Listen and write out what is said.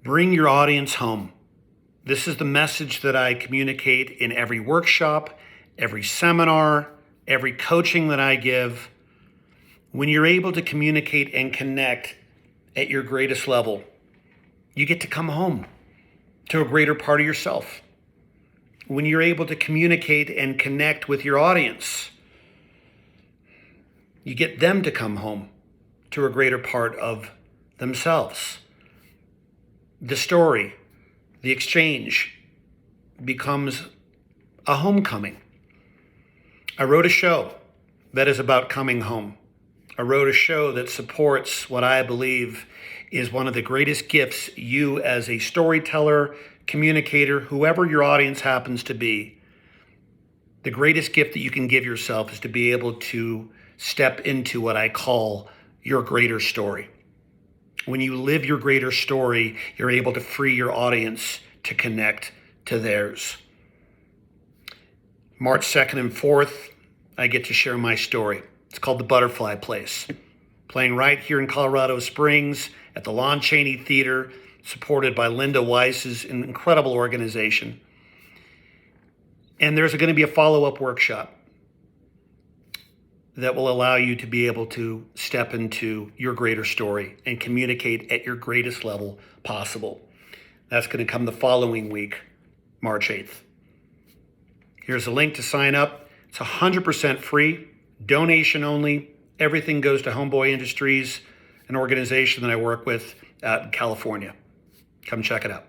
Bring your audience home. This is the message that I communicate in every workshop, every seminar, every coaching that I give. When you're able to communicate and connect at your greatest level, you get to come home to a greater part of yourself. When you're able to communicate and connect with your audience, you get them to come home to a greater part of themselves. The story, the exchange becomes a homecoming. I wrote a show that is about coming home. I wrote a show that supports what I believe is one of the greatest gifts you as a storyteller, communicator, whoever your audience happens to be, the greatest gift that you can give yourself is to be able to step into what I call your greater story. When you live your greater story, you're able to free your audience to connect to theirs. March 2nd and 4th, I get to share my story. It's called The Butterfly Place. Playing right here in Colorado Springs at the Lon Chaney Theater, supported by Linda Weiss's incredible organization. And there's going to be a follow-up workshop that will allow you to be able to step into your greater story and communicate at your greatest level possible. That's going to come the following week, March 8th. Here's a link to sign up. It's 100% free, donation only. Everything goes to Homeboy Industries, an organization that I work with out in California. Come check it out.